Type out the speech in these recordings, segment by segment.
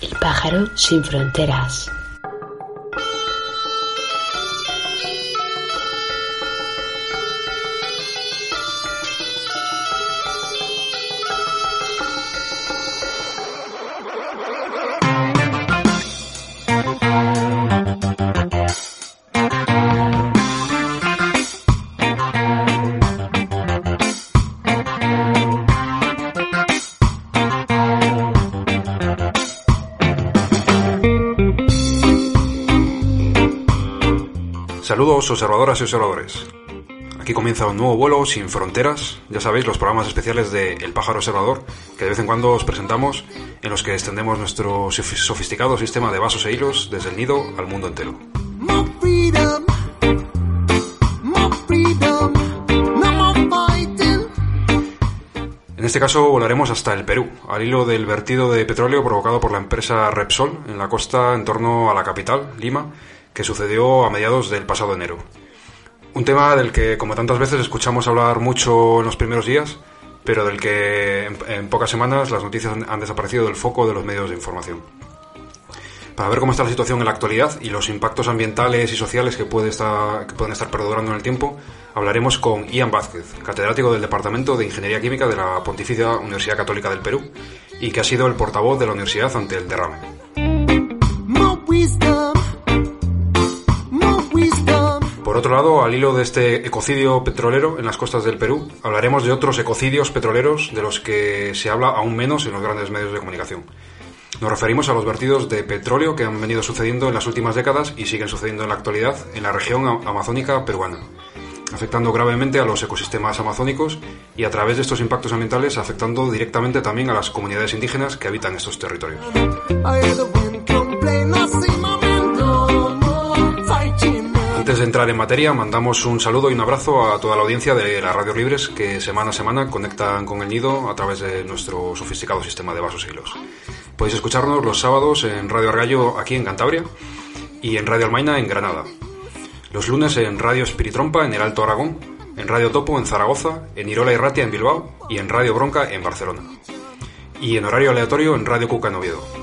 El pájaro sin fronteras. Saludos observadoras y observadores. Aquí comienza un nuevo vuelo sin fronteras. Ya sabéis, los programas especiales de El Pájaro Observador, que de vez en cuando os presentamos, en los que extendemos nuestro sofisticado sistema de vasos e hilos desde el nido al mundo entero. En este caso volaremos hasta el Perú, al hilo del vertido de petróleo provocado por la empresa Repsol en la costa en torno a la capital, Lima, que sucedió a mediados del pasado enero. Un tema del que, como tantas veces, escuchamos hablar mucho en los primeros días, pero del que en pocas semanas las noticias han desaparecido del foco de los medios de información. Para ver cómo está la situación en la actualidad y los impactos ambientales y sociales que pueden estar perdurando en el tiempo, hablaremos con Ian Vázquez, catedrático del Departamento de Ingeniería Química de la Pontificia Universidad Católica del Perú y que ha sido el portavoz de la universidad ante el derrame. Por otro lado, al hilo de este ecocidio petrolero en las costas del Perú, hablaremos de otros ecocidios petroleros de los que se habla aún menos en los grandes medios de comunicación. Nos referimos a los vertidos de petróleo que han venido sucediendo en las últimas décadas y siguen sucediendo en la actualidad en la región amazónica peruana, afectando gravemente a los ecosistemas amazónicos y a través de estos impactos ambientales afectando directamente también a las comunidades indígenas que habitan estos territorios. Antes de entrar en materia, mandamos un saludo y un abrazo a toda la audiencia de las radios libres que semana a semana conectan con el nido a través de nuestro sofisticado sistema de vasos e hilos. Podéis escucharnos los sábados en Radio Argallo aquí en Cantabria y en Radio Almaina en Granada. Los lunes en Radio Espiritrompa en el Alto Aragón, en Radio Topo en Zaragoza, en Irola y Ratia en Bilbao y en Radio Bronca en Barcelona. Y en horario aleatorio en Radio Cuca en Oviedo.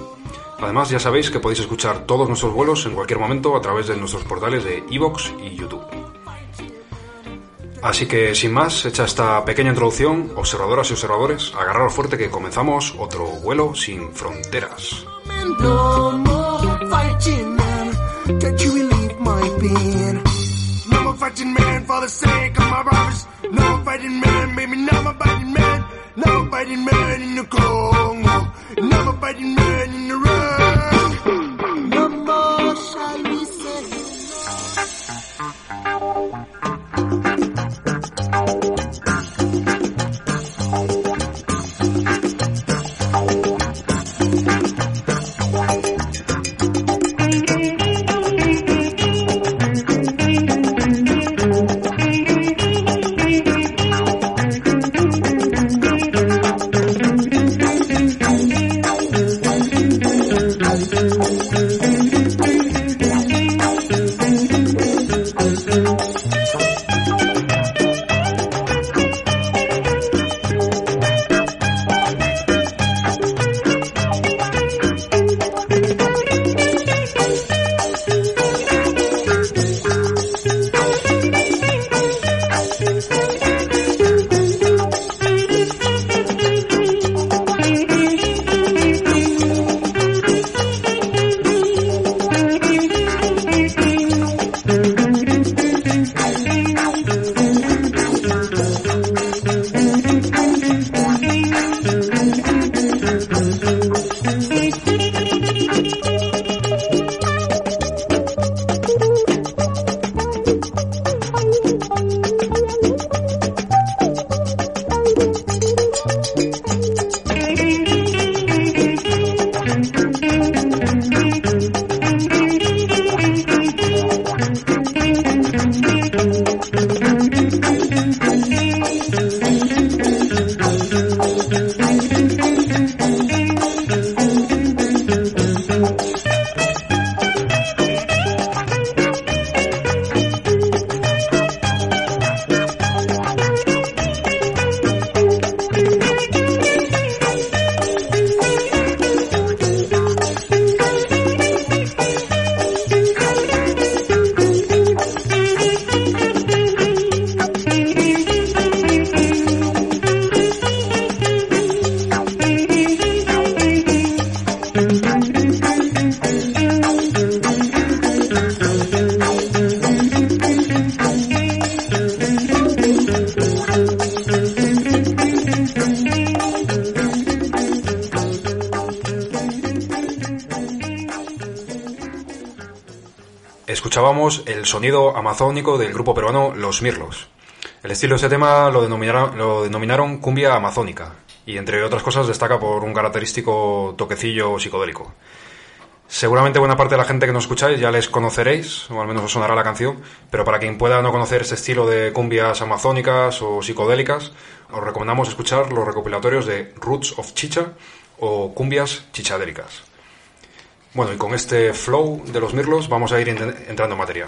Además, ya sabéis que podéis escuchar todos nuestros vuelos en cualquier momento a través de nuestros portales de iVoox y YouTube. Así que, sin más, hecha esta pequeña introducción, observadoras y observadores, agarraros fuerte que comenzamos otro vuelo sin fronteras. No fighting man in the Congo, no fighting man in the road. No more shall we escuchábamos el sonido amazónico del grupo peruano Los Mirlos. El estilo de este tema lo denominaron cumbia amazónica y, entre otras cosas, destaca por un característico toquecillo psicodélico. Seguramente buena parte de la gente que nos escucháis ya les conoceréis, o al menos os sonará la canción, pero para quien pueda no conocer este estilo de cumbias amazónicas o psicodélicas, os recomendamos escuchar los recopilatorios de Roots of Chicha o Cumbias Chichadélicas. Bueno, y con este flow de Los Mirlos vamos a ir entrando en materia.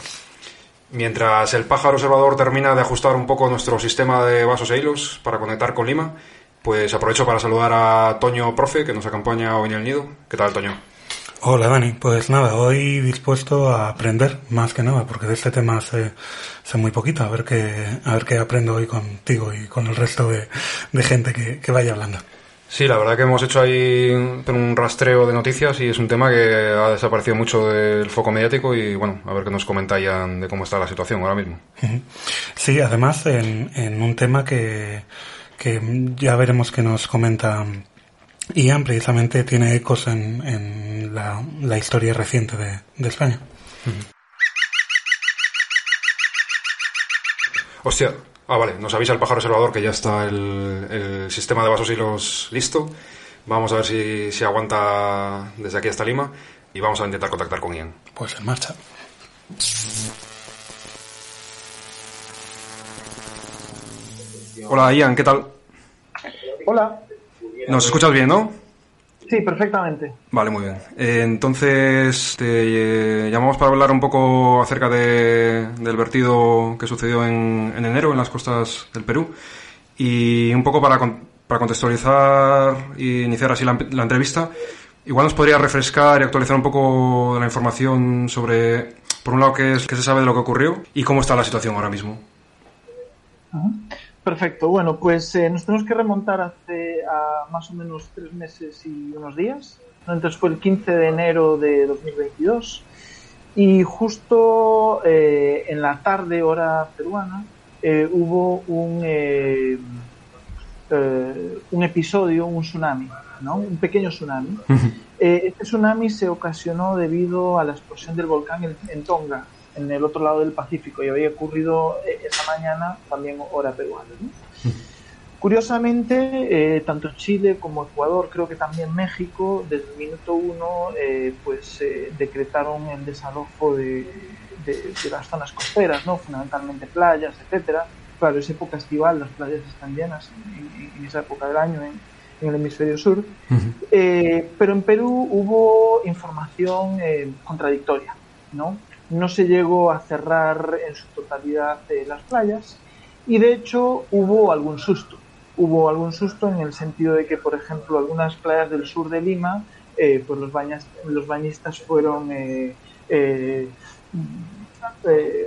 Mientras el pájaro observador termina de ajustar un poco nuestro sistema de vasos e hilos para conectar con Lima, pues aprovecho para saludar a Toño Profe, que nos acompaña hoy en el nido. ¿Qué tal, Toño? Hola, Dani. Pues nada, hoy dispuesto a aprender, más que nada, porque de este tema sé muy poquito. A ver qué aprendo hoy contigo y con el resto de gente que vaya hablando. Sí, la verdad que hemos hecho ahí un rastreo de noticias y es un tema que ha desaparecido mucho del foco mediático y, bueno, a ver qué nos comentáis de cómo está la situación ahora mismo. Sí, además en un tema que ya veremos que nos comenta Ian, precisamente tiene ecos en la historia reciente de España. Hostia. Vale, nos avisa el pájaro observador que ya está el sistema de vasos y hilos listo. Vamos a ver si aguanta desde aquí hasta Lima y vamos a intentar contactar con Ian. Pues en marcha. Hola, Ian, ¿qué tal? Hola. ¿Nos escuchas bien, no? Sí, perfectamente. Vale, muy bien. Entonces te llamamos para hablar un poco acerca del vertido que sucedió en enero en las costas del Perú y un poco para contextualizar e iniciar así la entrevista. Igual nos podría refrescar y actualizar un poco la información sobre, por un lado, qué se sabe de lo que ocurrió y cómo está la situación ahora mismo. Perfecto. Bueno, pues nos tenemos que remontar a más o menos 3 meses y unos días. Entonces fue el 15 de enero de 2022 y justo en la tarde, hora peruana, hubo un episodio, un tsunami, ¿no? Un pequeño tsunami. Este tsunami se ocasionó debido a la explosión del volcán en Tonga, en el otro lado del Pacífico, y había ocurrido esa mañana, también hora peruana, ¿no? Curiosamente, tanto Chile como Ecuador, creo que también México, desde el minuto 1, decretaron el desalojo de las zonas costeras, ¿no? Fundamentalmente playas, etcétera. Claro, es época estival, las playas están llenas en esa época del año en el hemisferio sur. Pero en Perú hubo información contradictoria, ¿no? No se llegó a cerrar en su totalidad las playas y, de hecho, hubo algún susto. Hubo algún susto en el sentido de que, por ejemplo, algunas playas del sur de Lima, pues los bañistas fueron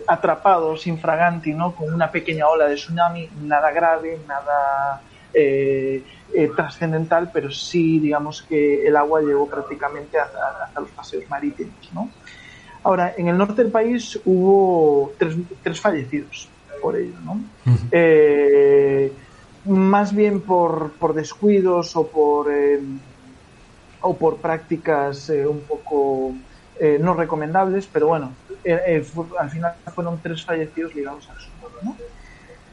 atrapados infraganti, ¿no? Con una pequeña ola de tsunami, nada grave, nada trascendental, pero sí, digamos que el agua llegó prácticamente hasta los paseos marítimos, ¿no? Ahora, en el norte del país hubo tres fallecidos por ello, ¿no? Más bien por descuidos o por prácticas un poco no recomendables, pero bueno, al final fueron 3 fallecidos ligados al suelo, ¿no?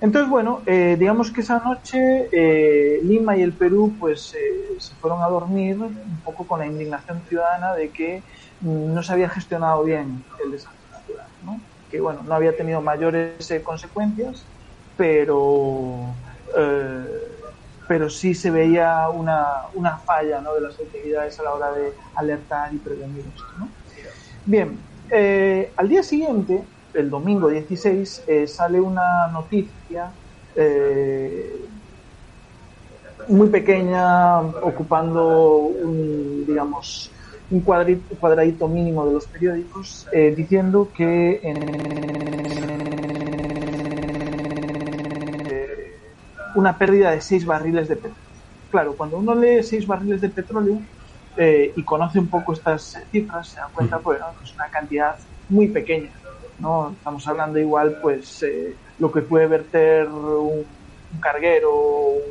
Entonces, bueno, digamos que esa noche Lima y el Perú pues se fueron a dormir un poco con la indignación ciudadana de que no se había gestionado bien el desastre natural, ¿no? Que bueno, no había tenido mayores consecuencias, pero sí se veía una falla, ¿no? De las autoridades a la hora de alertar y prevenir esto, ¿no? Bien, al día siguiente, el domingo 16, sale una noticia muy pequeña, ocupando un cuadradito mínimo de los periódicos, diciendo que una pérdida de 6 barriles de petróleo. Claro, cuando uno lee 6 barriles de petróleo y conoce un poco estas cifras, se da cuenta pues, ¿no? que es una cantidad muy pequeña, ¿no? Estamos hablando igual pues lo que puede verter un carguero,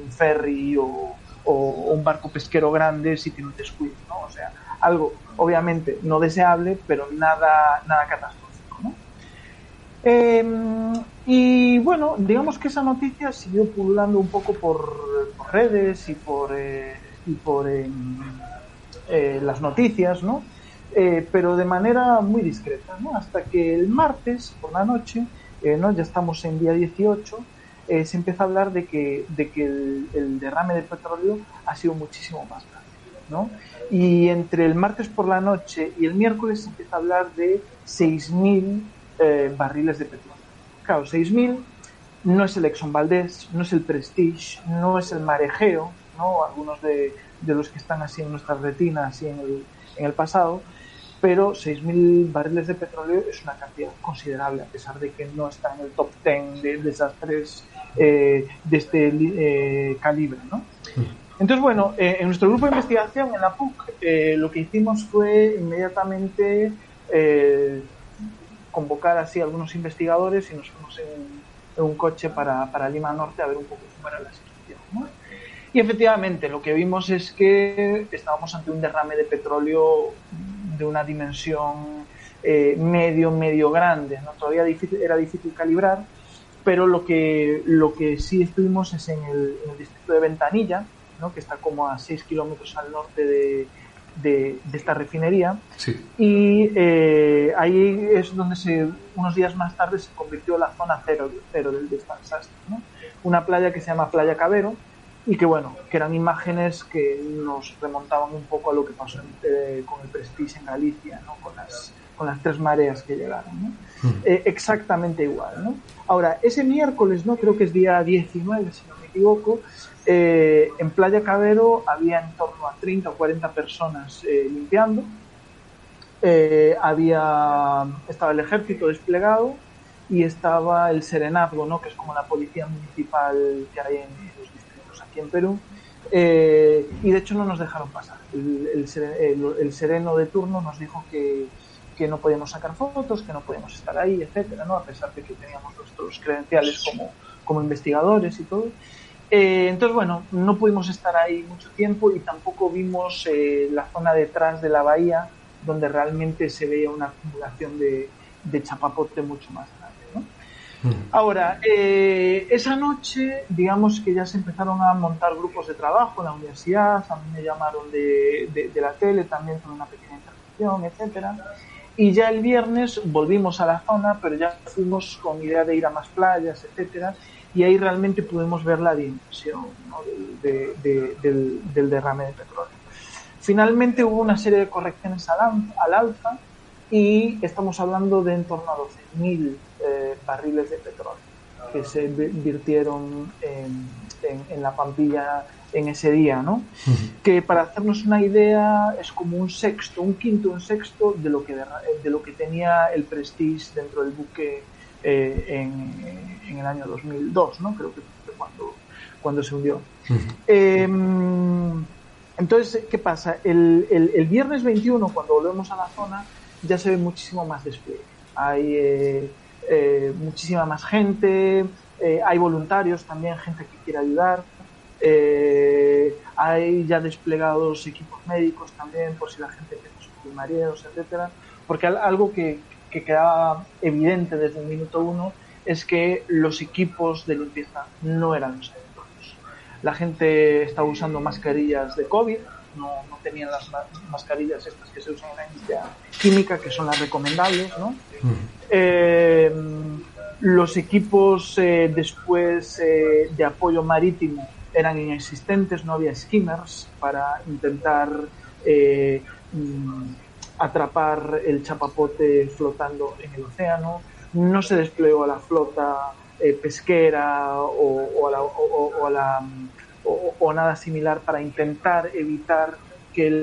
un ferry o un barco pesquero grande si tiene un descuido, ¿no? O sea, algo obviamente no deseable, pero nada catastrófico, ¿no? Y bueno, digamos que esa noticia siguió pululando un poco por redes y por las noticias, ¿no? Pero de manera muy discreta, ¿no? Hasta que el martes por la noche, ¿no? Ya estamos en día 18, se empieza a hablar de que el derrame de petróleo ha sido muchísimo más grande, ¿no? Y entre el martes por la noche y el miércoles se empieza a hablar de 6.000 barriles de petróleo. Claro, 6.000 no es el Exxon Valdez, no es el Prestige, no es el Marejeo, ¿no? Algunos de los que están así en nuestras retinas, así en el pasado, pero 6.000 barriles de petróleo es una cantidad considerable, a pesar de que no está en el top 10 de desastres de este calibre, ¿no? Entonces, bueno, en nuestro grupo de investigación, en la PUC, lo que hicimos fue inmediatamente convocar así a algunos investigadores y nos fuimos en un coche para Lima Norte a ver un poco cómo era la situación, ¿no? Y efectivamente lo que vimos es que estábamos ante un derrame de petróleo de una dimensión medio grande, ¿no? Todavía era difícil calibrar, pero lo que sí estuvimos es en el distrito de Ventanilla, ¿no? Que está como a 6 kilómetros al norte de esta refinería. Sí. Y ahí es donde unos días más tarde se convirtió la zona cero del desastre, ¿no? Una playa que se llama Playa Cabero, y que bueno, que eran imágenes que nos remontaban un poco a lo que pasó con el Prestige en Galicia, ¿no? Con las 3 mareas que llegaron, ¿no? Exactamente igual, ¿no? Ahora, ese miércoles, ¿no? Creo que es día 19, si no me equivoco, en Playa Cabero había en torno a 30 o 40 personas limpiando. Estaba el ejército desplegado y estaba el serenazgo, ¿no? Que es como la policía municipal que hay en los distritos aquí en Perú, y de hecho no nos dejaron pasar. El sereno de turno nos dijo que no podíamos sacar fotos, que no podíamos estar ahí, etcétera, ¿no? A pesar de que teníamos nuestros credenciales como investigadores y todo. Entonces, bueno, no pudimos estar ahí mucho tiempo y tampoco vimos la zona detrás de la bahía, donde realmente se veía una acumulación de chapapote mucho más grande, ¿no? Ahora, esa noche, digamos que ya se empezaron a montar grupos de trabajo en la universidad, a mí me llamaron de la tele también con una pequeña intervención, etcétera. Y ya el viernes volvimos a la zona, pero ya fuimos con idea de ir a más playas, etcétera, y ahí realmente pudimos ver la dimensión, ¿no? del derrame de petróleo. Finalmente hubo una serie de correcciones al alza y estamos hablando de en torno a 12.000 barriles de petróleo que se virtieron en la Pampilla en ese día, ¿no? Que para hacernos una idea es como un quinto, un sexto de lo que tenía el Prestige dentro del buque en el año 2002, ¿no? Creo que fue cuando se hundió. Entonces, ¿qué pasa? El viernes 21, cuando volvemos a la zona, ya se ve muchísimo más despliegue. Hay muchísima más gente, hay voluntarios también, gente que quiere ayudar. Hay ya desplegados equipos médicos también, por si la gente empieza a sufrir mareos, etcétera. Porque algo que quedaba evidente desde el minuto 1 es que los equipos de limpieza no eran los adecuados. La gente estaba usando mascarillas de COVID, no tenían las mascarillas estas que se usan en la industria química, que son las recomendables, ¿no? Los equipos después de apoyo marítimo eran inexistentes, no había skimmers para intentar atrapar el chapapote flotando en el océano, no se desplegó la flota pesquera o nada similar para intentar evitar que el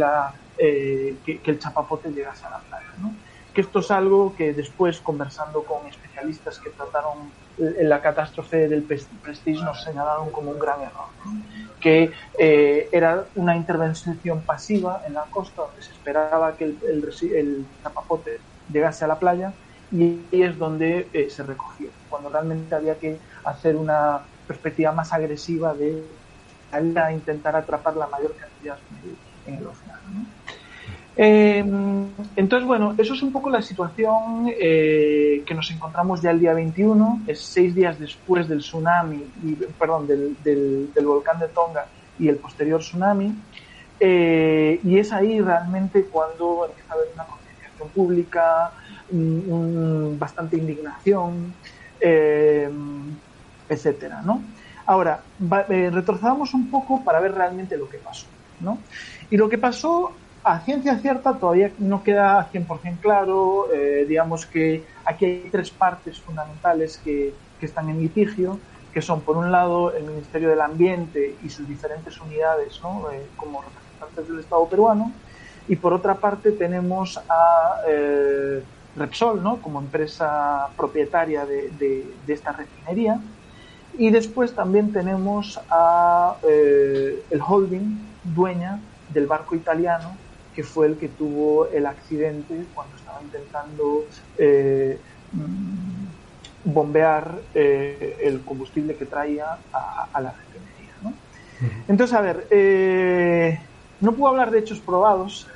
chapapote llegase a la playa, ¿no? Que esto es algo que después, conversando con especialistas que trataron la catástrofe del Prestige, nos señalaron como un gran error, ¿no? Que era una intervención pasiva en la costa, donde se esperaba que el chapapote llegase a la playa, y es donde se recogió, cuando realmente había que hacer una perspectiva más agresiva de intentar atrapar la mayor cantidad en el océano, ¿no? Entonces, bueno, eso es un poco la situación que nos encontramos ya el día 21, es 6 días después del tsunami, del volcán de Tonga y el posterior tsunami, y es ahí realmente cuando empieza a haber una concienciación pública, bastante indignación, etcétera, ¿no? Ahora, retrocedamos un poco para ver realmente lo que pasó, ¿no? Y lo que pasó, a ciencia cierta, todavía no queda 100% claro. Digamos que aquí hay 3 partes fundamentales que están en litigio, que son, por un lado, el Ministerio del Ambiente y sus diferentes unidades, ¿no? Como representantes del Estado peruano, y por otra parte tenemos a Repsol, ¿no? Como empresa propietaria de esta refinería, y después también tenemos a el holding dueña del barco italiano, que fue el que tuvo el accidente cuando estaba intentando bombear el combustible que traía a la refinería, ¿no? Entonces, a ver, no puedo hablar de hechos probados,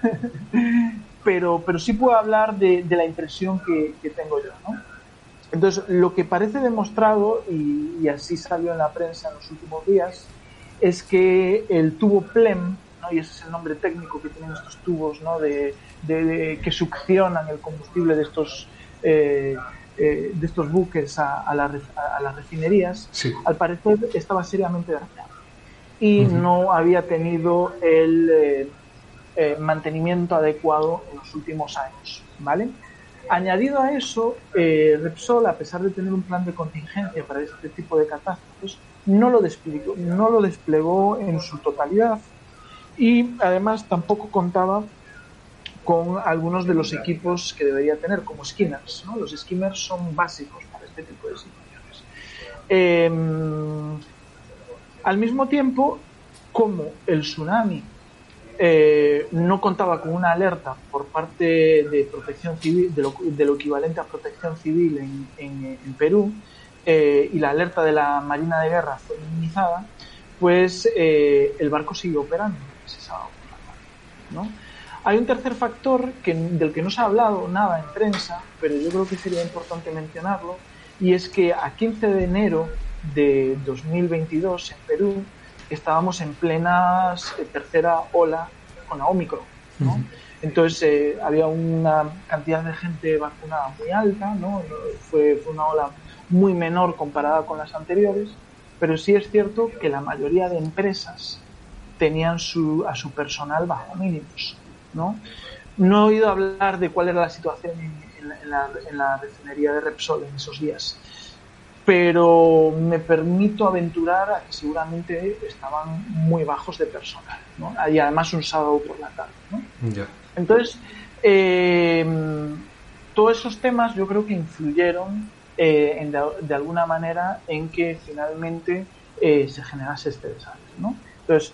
pero sí puedo hablar de la impresión que tengo yo, ¿no? Entonces, lo que parece demostrado, y así salió en la prensa en los últimos días, es que el tubo PLEM, ¿no? Y ese es el nombre técnico que tienen estos tubos, ¿no? que succionan el combustible de estos buques a las refinerías, sí, al parecer estaba seriamente dañado y no había tenido el mantenimiento adecuado en los últimos años, ¿vale? Añadido a eso, Repsol, a pesar de tener un plan de contingencia para este tipo de catástrofes, no lo desplegó en su totalidad, y además tampoco contaba con algunos de los equipos que debería tener, como skimmers, ¿no? Los skimmers son básicos para este tipo de situaciones. Al mismo tiempo, como el tsunami no contaba con una alerta por parte de protección civil, de lo equivalente a protección civil en Perú, y la alerta de la Marina de Guerra fue minimizada, pues el barco siguió operando ese sábado por la tarde, ¿no? Hay un tercer factor del que no se ha hablado nada en prensa, pero yo creo que sería importante mencionarlo, y es que a 15 de enero de 2022 en Perú estábamos en plena tercera ola con la Omicron, ¿no? Entonces había una cantidad de gente vacunada muy alta, ¿no? Fue una ola muy menor comparada con las anteriores, pero sí es cierto que la mayoría de empresas tenían a su personal bajo mínimos, ¿no? No he oído hablar de cuál era la situación en la refinería de Repsol en esos días, pero me permito aventurar a que seguramente estaban muy bajos de personal, ¿no? Y además un sábado por la tarde, ¿no? Yeah. Entonces, todos esos temas yo creo que influyeron de alguna manera en que finalmente se generase este desastre, ¿no? Entonces,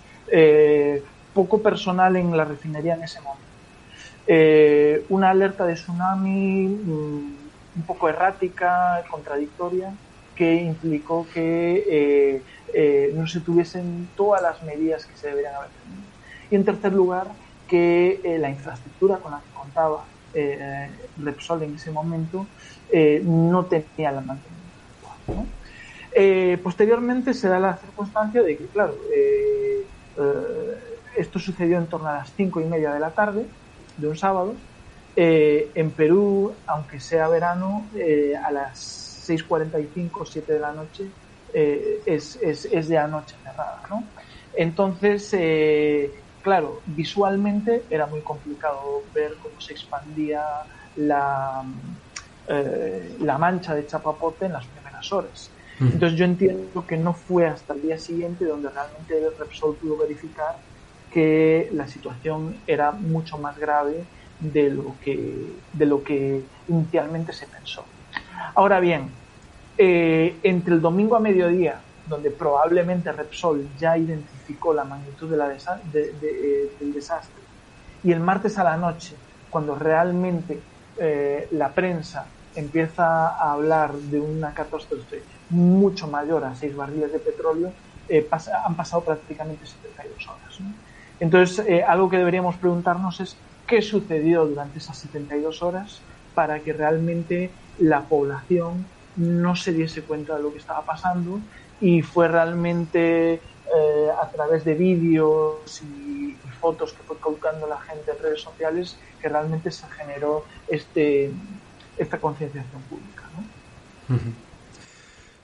poco personal en la refinería en ese momento. Una alerta de tsunami un poco errática, contradictoria, que implicó que no se tuviesen todas las medidas que se deberían haber tenido. Y en tercer lugar, que la infraestructura con la que contaba Repsol en ese momento no tenía el mantenimiento adecuado, ¿no? Posteriormente se da la circunstancia de que, claro, esto sucedió en torno a las 5:30 de la tarde de un sábado. En Perú, aunque sea verano, a las 6:45 o 7 de la noche es de anoche cerrada, ¿no? Entonces, claro, visualmente era muy complicado ver cómo se expandía la mancha de chapapote en las primeras horas. Entonces yo entiendo que no fue hasta el día siguiente donde realmente Repsol pudo verificar que la situación era mucho más grave de lo que inicialmente se pensó. Ahora bien, entre el domingo a mediodía, donde probablemente Repsol ya identificó la magnitud del desastre, y el martes a la noche, cuando realmente la prensa empieza a hablar de una catástrofe mucho mayor a 6 barriles de petróleo, han pasado prácticamente 72 horas, ¿no? Entonces, algo que deberíamos preguntarnos es qué sucedió durante esas 72 horas para que realmente la población no se diese cuenta de lo que estaba pasando, y fue realmente a través de vídeos y fotos que fue colocando la gente en redes sociales que realmente se generó esta concienciación pública, ¿no? Uh-huh.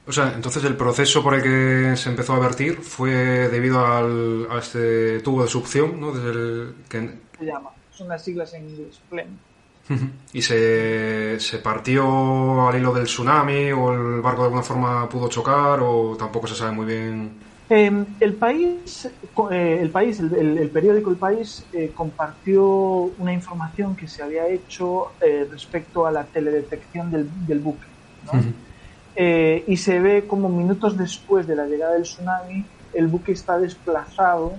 O sea, entonces el proceso por el que se empezó a vertir fue debido a este tubo de succión, ¿no? Desde el que se llama, son las siglas en inglés, PLEM. Uh-huh. ¿Y se partió al hilo del tsunami, o el barco de alguna forma pudo chocar, o tampoco se sabe muy bien? El periódico El País compartió una información que se había hecho respecto a la teledetección del buque, ¿no? Uh-huh. Y se ve como minutos después de la llegada del tsunami el buque está desplazado,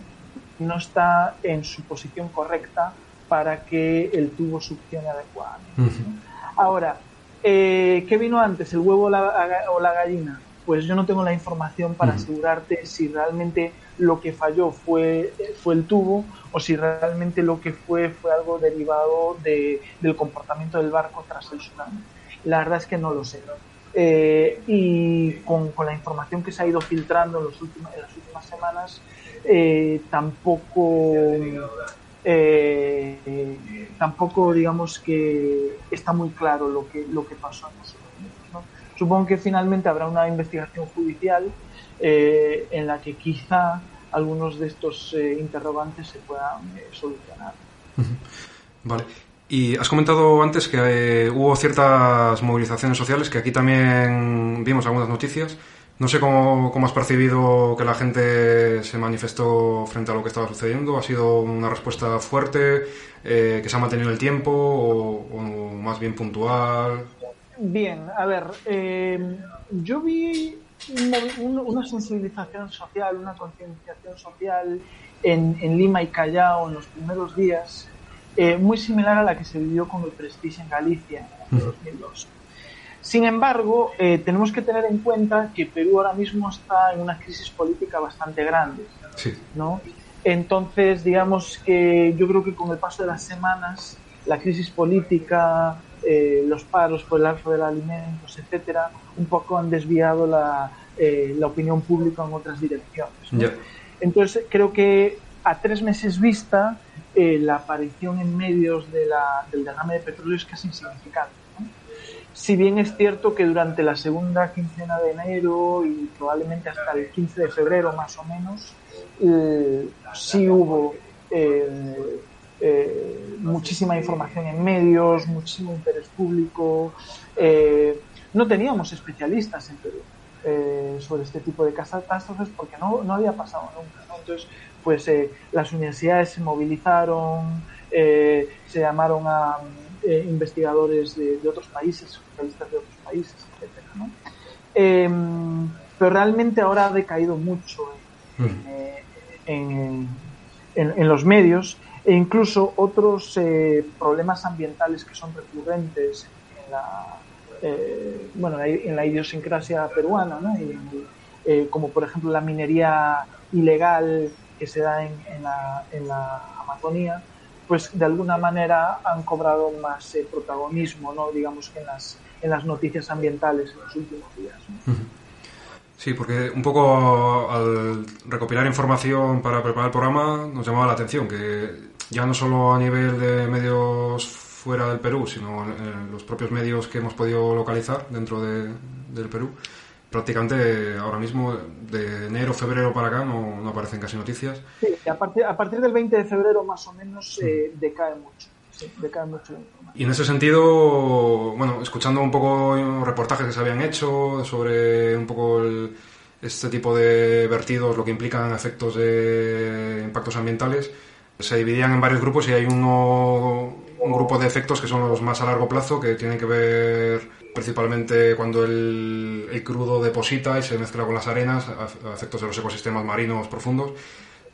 no está en su posición correcta para que el tubo succione adecuadamente, ¿no? Uh-huh. Ahora, ¿qué vino antes, el huevo o la gallina? Pues yo no tengo la información para asegurarte si realmente lo que falló fue el tubo, o si realmente lo que fue algo derivado del comportamiento del barco tras el tsunami. La verdad es que no lo sé. Y con la información que se ha ido filtrando en las últimas semanas, tampoco digamos que está muy claro lo que pasó en esos momentos, ¿no? Supongo que finalmente habrá una investigación judicial en la que quizá algunos de estos interrogantes se puedan solucionar. Vale. Y has comentado antes que hubo ciertas movilizaciones sociales, que aquí también vimos algunas noticias. No sé cómo has percibido que la gente se manifestó frente a lo que estaba sucediendo. ¿Ha sido una respuesta fuerte, que se ha mantenido el tiempo, o más bien puntual? Bien, a ver, yo vi una sensibilización social, una concienciación social en Lima y Callao en los primeros días, muy similar a la que se vivió con el Prestige en Galicia en 2002. Sin embargo, tenemos que tener en cuenta que Perú ahora mismo está en una crisis política bastante grande, ¿no? Entonces, digamos que yo creo que con el paso de las semanas, la crisis política, los paros por el alza de los alimentos, etcétera, un poco han desviado la opinión pública en otras direcciones, ¿no? Yeah. Entonces, creo que a 3 meses vista, la aparición en medios del derrame de petróleo es casi insignificante, ¿no? Si bien es cierto que durante la segunda quincena de enero y probablemente hasta el 15 de febrero más o menos, sí hubo muchísima información en medios, muchísimo interés público. No teníamos especialistas en Perú sobre este tipo de catástrofes porque no había pasado nunca, ¿no? Entonces, pues las universidades se movilizaron, se llamaron a investigadores de otros países, especialistas de otros países, etcétera, ¿no? Pero realmente ahora ha decaído mucho en los medios, e incluso otros problemas ambientales que son recurrentes en la idiosincrasia peruana, ¿no? Como por ejemplo la minería ilegal que se da en la Amazonía, pues de alguna manera han cobrado más protagonismo, ¿no? Digamos que en las noticias ambientales en los últimos días, ¿no? Sí, porque un poco al recopilar información para preparar el programa nos llamaba la atención que ya no solo a nivel de medios fuera del Perú, sino en los propios medios que hemos podido localizar dentro del Perú, prácticamente ahora mismo de enero, febrero para acá no aparecen casi noticias. Sí, a partir del 20 de febrero más o menos decae mucho. Sí, decae mucho la información. Y en ese sentido, bueno, escuchando un poco reportajes que se habían hecho sobre un poco este tipo de vertidos, lo que implican efectos de impactos ambientales, se dividían en varios grupos y hay un grupo de efectos que son los más a largo plazo, que tienen que ver principalmente cuando el crudo deposita y se mezcla con las arenas, a efectos de los ecosistemas marinos profundos.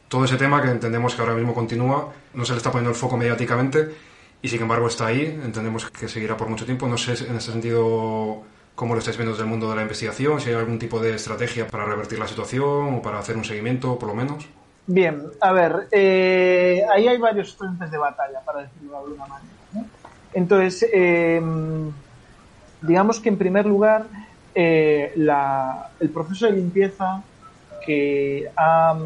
Todo ese tema que entendemos que ahora mismo continúa, no se le está poniendo el foco mediáticamente y sin embargo está ahí, entendemos que seguirá por mucho tiempo. No sé en ese sentido cómo lo estáis viendo desde el mundo de la investigación, si hay algún tipo de estrategia para revertir la situación o para hacer un seguimiento por lo menos. Bien, a ver, ahí hay varios frentes de batalla, para decirlo de alguna manera, ¿no? Entonces, digamos que en primer lugar, el proceso de limpieza que ha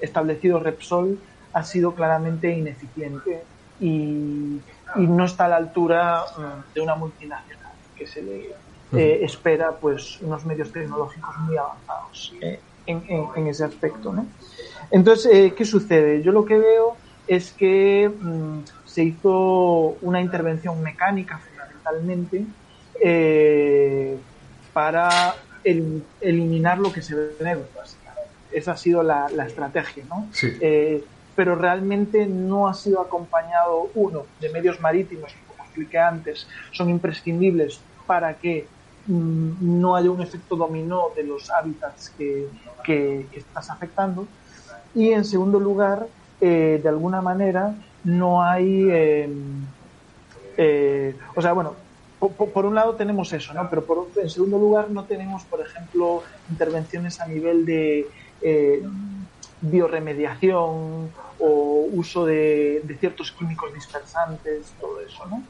establecido Repsol ha sido claramente ineficiente y no está a la altura de una multinacional que se le espera pues unos medios tecnológicos muy avanzados en ese aspecto, ¿no? Entonces, ¿qué sucede? Yo lo que veo es que se hizo una intervención mecánica fundamentalmente para eliminar lo que se ve negro, básicamente. Esa ha sido la estrategia, ¿no? Sí. Pero realmente no ha sido acompañado, uno, de medios marítimos, que como expliqué antes, son imprescindibles para que no haya un efecto dominó de los hábitats que estás afectando. Y en segundo lugar, de alguna manera, no hay... o sea, bueno, por un lado tenemos eso, ¿no? Pero en segundo lugar no tenemos, por ejemplo, intervenciones a nivel de bioremediación o uso de ciertos químicos dispersantes, todo eso, ¿no?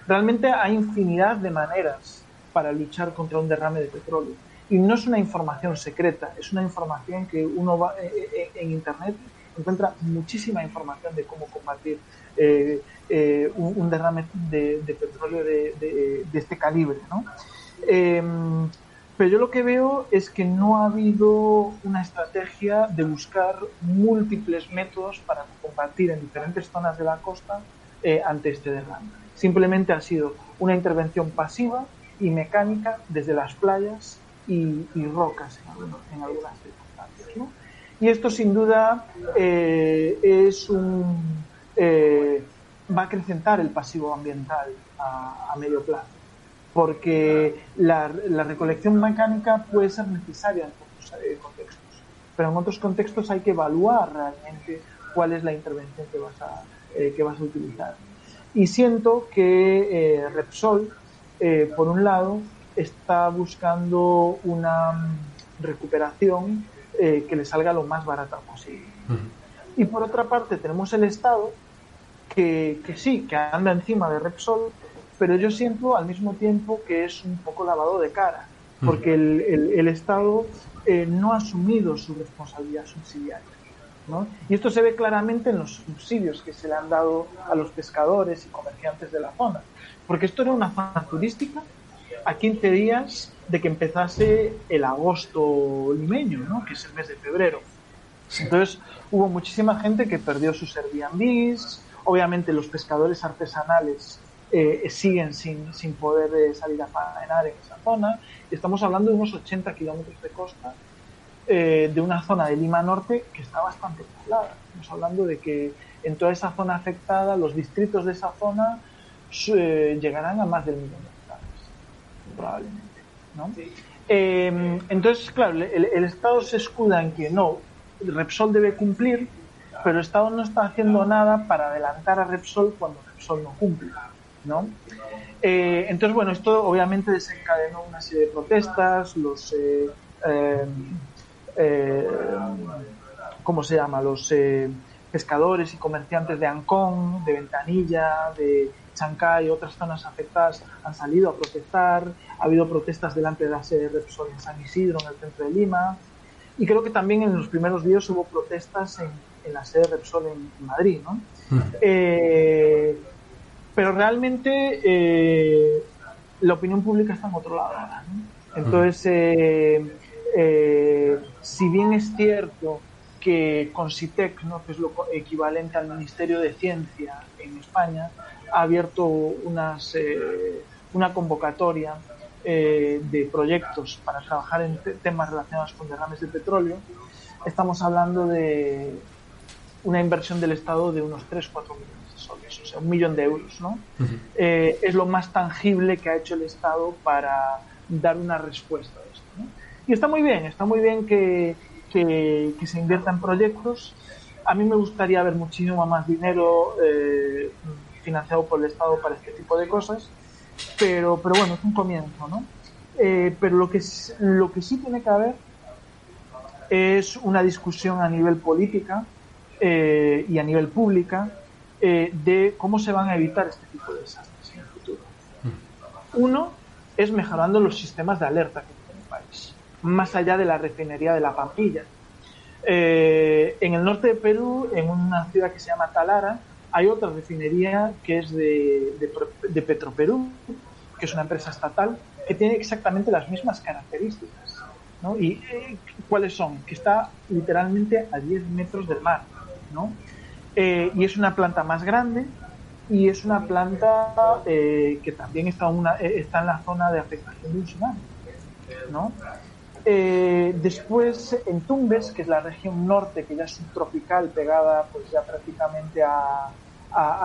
Realmente hay infinidad de maneras para luchar contra un derrame de petróleo. Y no es una información secreta, es una información que uno va en Internet, encuentra muchísima información de cómo combatir un derrame de petróleo de este calibre, ¿no? Pero yo lo que veo es que no ha habido una estrategia de buscar múltiples métodos para combatir en diferentes zonas de la costa ante este derrame. Simplemente ha sido una intervención pasiva y mecánica desde las playas y rocas en algunas circunstancias, ¿no? Y esto sin duda va a acrecentar el pasivo ambiental a medio plazo, porque la recolección mecánica puede ser necesaria en ciertos contextos, pero en otros contextos hay que evaluar realmente cuál es la intervención que vas a utilizar. Y siento que Repsol, por un lado, está buscando una recuperación que le salga lo más barata posible. Y por otra parte tenemos el Estado que sí, que anda encima de Repsol, pero yo siento al mismo tiempo que es un poco lavado de cara, porque el Estado no ha asumido su responsabilidad subsidiaria, ¿no? Y esto se ve claramente en los subsidios que se le han dado a los pescadores y comerciantes de la zona, porque esto era una zona turística a 15 días de que empezase el agosto limeño, ¿no? Que es el mes de febrero. Entonces hubo muchísima gente que perdió sus Airbnbs. Obviamente los pescadores artesanales siguen sin poder salir a faenar en esa zona. Estamos hablando de unos 80 kilómetros de costa de una zona de Lima Norte que está bastante poblada. Estamos hablando de que en toda esa zona afectada, los distritos de esa zona llegarán a más del 1.000.000 de hectáreas, probablemente, ¿no? Entonces, claro, el Estado se escuda en que no, Repsol debe cumplir, pero el Estado no está haciendo nada para adelantar a Repsol cuando Repsol no cumple, ¿no? Entonces, bueno, esto obviamente desencadenó una serie de protestas, los ¿cómo se llama? Los pescadores y comerciantes de Ancón, de Ventanilla, de Chancay y otras zonas afectadas han salido a protestar. Ha habido protestas delante de la sede de Repsol en San Isidro, en el centro de Lima, y creo que también en los primeros días hubo protestas en la sede de Repsol en Madrid, ¿no? Pero realmente la opinión pública está en otro lado ahora, ¿no? Entonces, si bien es cierto que Consitec, ¿no?, que es lo equivalente al Ministerio de Ciencia en España, ha abierto una convocatoria de proyectos para trabajar en temas relacionados con derrames de petróleo, estamos hablando de una inversión del Estado de unos 3-4 millones de soles, o sea, 1 millón de euros, ¿no? Es lo más tangible que ha hecho el Estado para dar una respuesta a esto, ¿no? Y está muy bien que se invierta en proyectos. A mí me gustaría ver muchísimo más dinero financiado por el Estado para este tipo de cosas, pero bueno, es un comienzo, ¿no? Pero lo que sí tiene que haber es una discusión a nivel política y a nivel pública de cómo se van a evitar este tipo de desastres en el futuro. Uno es mejorando los sistemas de alerta que tiene el país, más allá de la refinería de La Pampilla. En el norte de Perú, en una ciudad que se llama Talara, hay otra refinería que es de Petroperú, que es una empresa estatal, que tiene exactamente las mismas características, ¿no? ¿Y cuáles son? Que está literalmente a 10 metros del mar, ¿no? Y es una planta más grande y es una planta que también está en la zona de afectación de un tsunami, ¿no? Después en Tumbes, que es la región norte, que ya es subtropical, pegada pues ya prácticamente a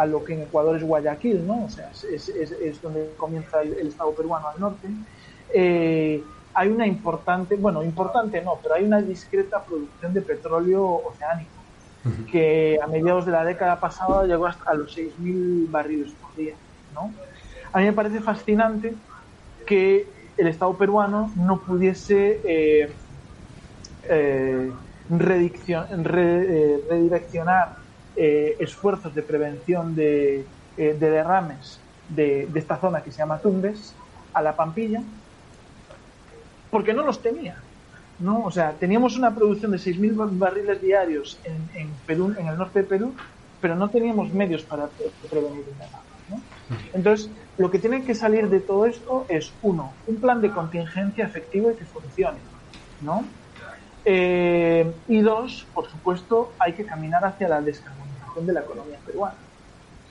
lo que en Ecuador es Guayaquil, ¿no? O sea, es donde comienza el Estado peruano al norte. Hay una importante no, pero hay una discreta producción de petróleo oceánico, que a mediados de la década pasada llegó hasta los 6.000 barriles por día, ¿no? A mí me parece fascinante que el Estado peruano no pudiese redireccionar esfuerzos de prevención de derrames de esta zona que se llama Tumbes a La Pampilla, porque no los tenía, ¿no? O sea, teníamos una producción de 6.000 barriles diarios en Perú, en el norte de Perú, pero no teníamos medios para prevenir el derrame, ¿no? Entonces, lo que tiene que salir de todo esto es, uno, un plan de contingencia efectivo y que funcione, ¿no? Y dos, por supuesto, hay que caminar hacia la descarbonización de la economía peruana,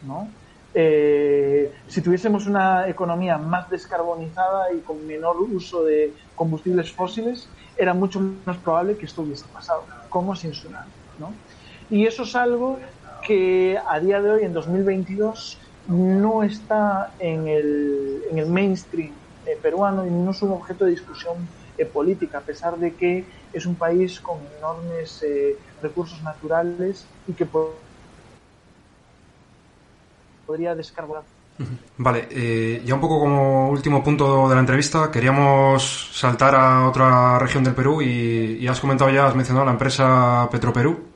¿no? Si tuviésemos una economía más descarbonizada y con menor uso de combustibles fósiles, era mucho menos probable que esto hubiese pasado, como sin tsunami, ¿no? Y eso es algo que a día de hoy, en 2022, no está en el mainstream peruano y no es un objeto de discusión política, a pesar de que es un país con enormes recursos naturales y que podría descarbonar. Vale, ya un poco como último punto de la entrevista, queríamos saltar a otra región del Perú y has mencionado la empresa Petroperú.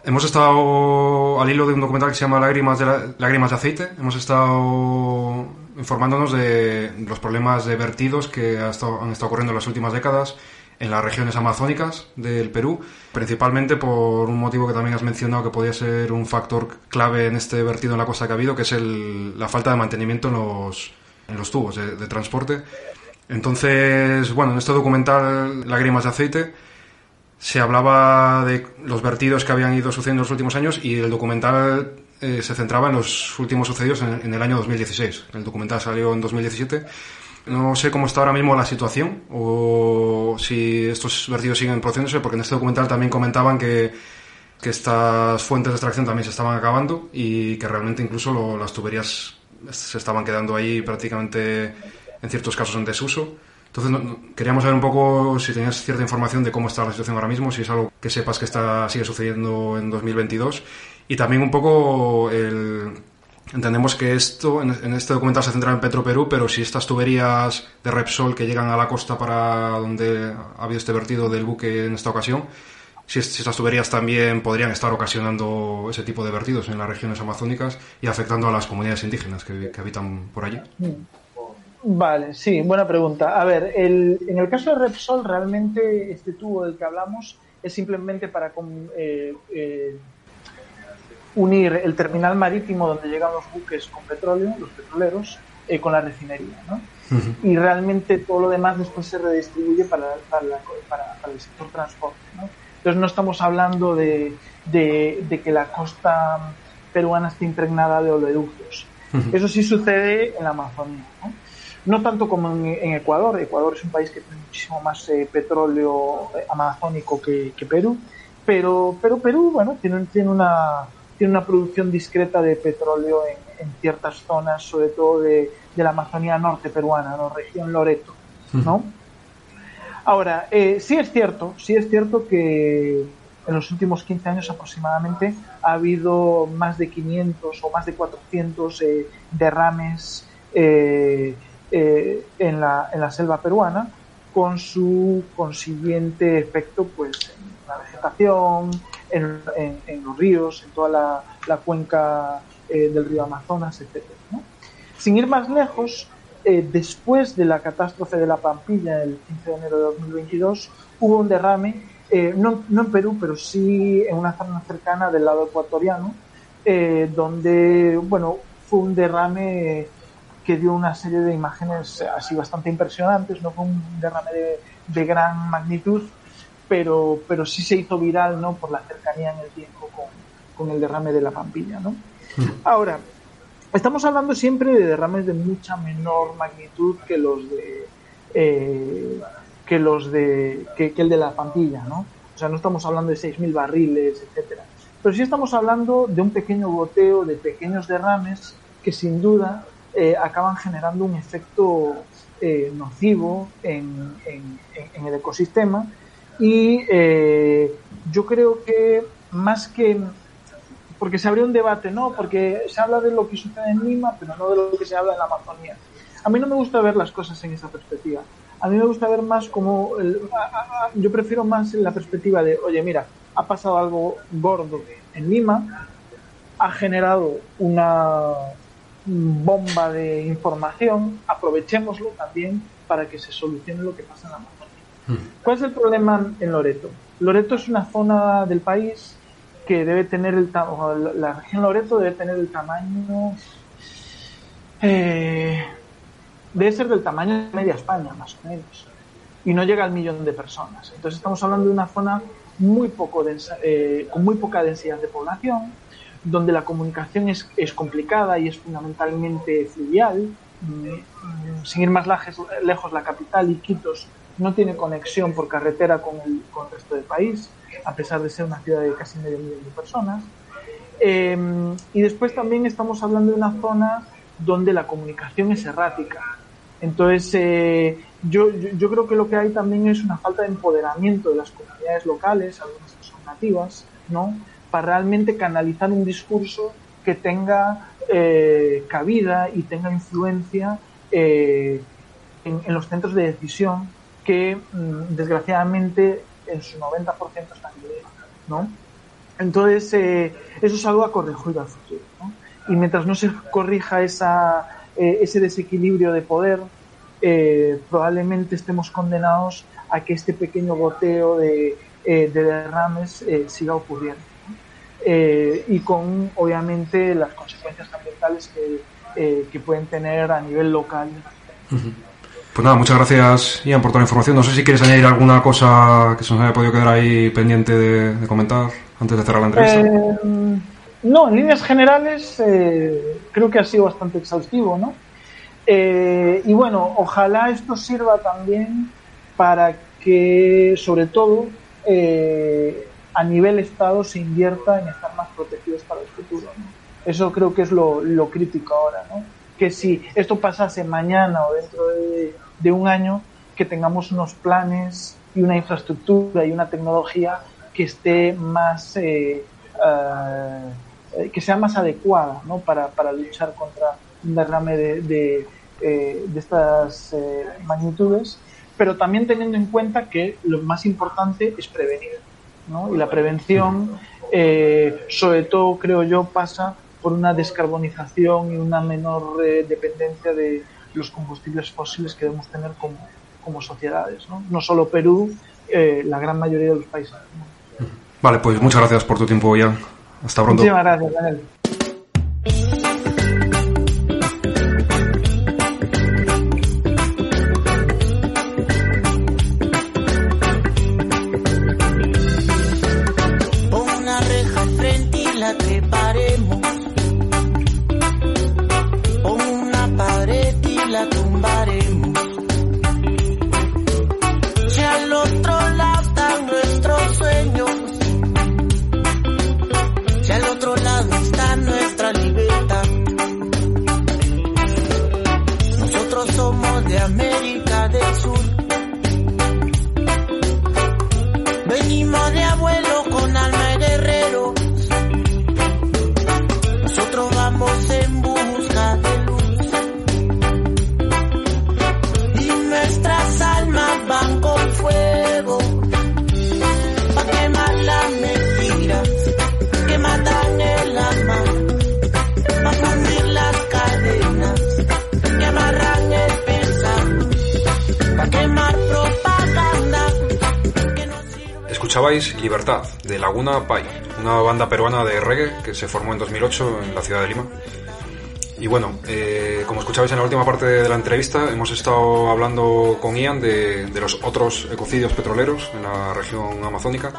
Hemos estado al hilo de un documental que se llama Lágrimas de Aceite. Hemos estado informándonos de los problemas de vertidos que han estado ocurriendo en las últimas décadas en las regiones amazónicas del Perú, principalmente por un motivo que también has mencionado que podría ser un factor clave en este vertido en la costa que ha habido, que es la falta de mantenimiento en los tubos de transporte. Entonces, bueno, en este documental Lágrimas de Aceite se hablaba de los vertidos que habían ido sucediendo en los últimos años y el documental se centraba en los últimos sucedidos en el año 2016. El documental salió en 2017. No sé cómo está ahora mismo la situación o si estos vertidos siguen produciéndose, porque en este documental también comentaban que estas fuentes de extracción también se estaban acabando y que realmente incluso las tuberías se estaban quedando ahí prácticamente en ciertos casos en desuso. Entonces queríamos saber un poco si tenías cierta información de cómo está la situación ahora mismo, si es algo que sepas que sigue sucediendo en 2022 y también un poco entendemos que esto en este documental se centra en Petroperú, pero si estas tuberías de Repsol que llegan a la costa para donde ha habido este vertido del buque en esta ocasión, si estas tuberías también podrían estar ocasionando ese tipo de vertidos en las regiones amazónicas y afectando a las comunidades indígenas que habitan por allí. Vale, sí, buena pregunta. A ver, en el caso de Repsol, realmente este tubo del que hablamos es simplemente para unir el terminal marítimo donde llegan los buques con petróleo, los petroleros, con la refinería, ¿no? Uh-huh. Y realmente todo lo demás después se redistribuye para el sector transporte, ¿no? Entonces no estamos hablando de que la costa peruana esté impregnada de oleoductos. Uh-huh. Eso sí sucede en la Amazonía, ¿no? No tanto como en Ecuador. Ecuador es un país que tiene muchísimo más petróleo amazónico que Perú, pero Perú, bueno, tiene una producción discreta de petróleo en ciertas zonas, sobre todo de la Amazonía norte peruana, ¿no? Región Loreto, ¿no? Ahora, sí es cierto que en los últimos 15 años aproximadamente ha habido más de 500 o más de 400 derrames en la selva peruana, con su consiguiente efecto pues en la vegetación, en los ríos, en toda la cuenca del río Amazonas, etc., ¿no? Sin ir más lejos, después de la catástrofe de la Pampilla, el 15 de enero de 2022, hubo un derrame, no en Perú, pero sí en una zona cercana del lado ecuatoriano, donde, bueno, fue un derrame que dio una serie de imágenes así bastante impresionantes. No fue un derrame de gran magnitud, pero sí se hizo viral, ¿no?, por la cercanía en el tiempo con el derrame de la Pampilla, ¿no? Ahora, estamos hablando siempre de derrames de mucha menor magnitud que el de la Pampilla, ¿no? O sea, no estamos hablando de 6.000 barriles, etcétera. Pero sí estamos hablando de un pequeño goteo, de pequeños derrames que sin duda acaban generando un efecto nocivo en el ecosistema. Y yo creo que más que... porque se abrió un debate, ¿no? Porque se habla de lo que sucede en Lima, pero no de lo que se habla en la Amazonía. A mí no me gusta ver las cosas en esa perspectiva. A mí me gusta ver más como... yo prefiero más la perspectiva de, oye, mira, ha pasado algo gordo en Lima, ha generado una bomba de información, aprovechémoslo también para que se solucione lo que pasa en la Amazonía. ¿Cuál es el problema en Loreto? Loreto es una zona del país que debe tener la región Loreto debe tener el tamaño, debe ser del tamaño de media España, más o menos, y no llega al 1.000.000 de personas. Entonces estamos hablando de una zona muy poco densa, con muy poca densidad de población, donde la comunicación es complicada y es fundamentalmente fluvial. Sin ir más lejos, la capital, Iquitos, no tiene conexión por carretera con el resto del país, a pesar de ser una ciudad de casi 500.000 de personas. Y después también estamos hablando de una zona donde la comunicación es errática. Entonces, yo creo que lo que hay también es una falta de empoderamiento de las comunidades locales, algunas que son nativas, ¿no?, para realmente canalizar un discurso que tenga cabida y tenga influencia en los centros de decisión que, desgraciadamente, en su 90% están libres, ¿no? Entonces, eso es algo a corregir al futuro, ¿no? Y mientras no se corrija ese desequilibrio de poder, probablemente estemos condenados a que este pequeño goteo de derrames siga ocurriendo, ¿no? Y con, obviamente, las consecuencias ambientales que pueden tener a nivel local. Pues nada, muchas gracias, Ian, por toda la información. No sé si quieres añadir alguna cosa que se nos haya podido quedar ahí pendiente de comentar antes de cerrar la entrevista. No, en líneas generales creo que ha sido bastante exhaustivo, ¿no? Y bueno, ojalá esto sirva también para que, sobre todo, a nivel Estado se invierta en estar más protegidos para el futuro, ¿no? Eso creo que es lo crítico ahora, ¿no? Que si esto pasase mañana o dentro de un año, que tengamos unos planes y una infraestructura y una tecnología que esté más que sea más adecuada, ¿no?, para luchar contra un derrame de estas magnitudes, pero también teniendo en cuenta que lo más importante es prevenir, ¿no? Y la prevención, sobre todo, creo yo, pasa por una descarbonización y una menor dependencia de los combustibles fósiles que debemos tener como sociedades, ¿no? No solo Perú, la gran mayoría de los países del mundo. Vale, pues muchas gracias por tu tiempo, Ian. Hasta pronto. Muchísimas gracias, Daniel. Pon una reja enfrente y la treparemos. Pon una pared y la tumbaremos. Si al otro lado están nuestros sueños, si al otro lado está escuchabais Libertad, de Laguna Pai, una banda peruana de reggae que se formó en 2008 en la ciudad de Lima. Y bueno, como escuchabais en la última parte de la entrevista, hemos estado hablando con Ian de los otros ecocidios petroleros en la región amazónica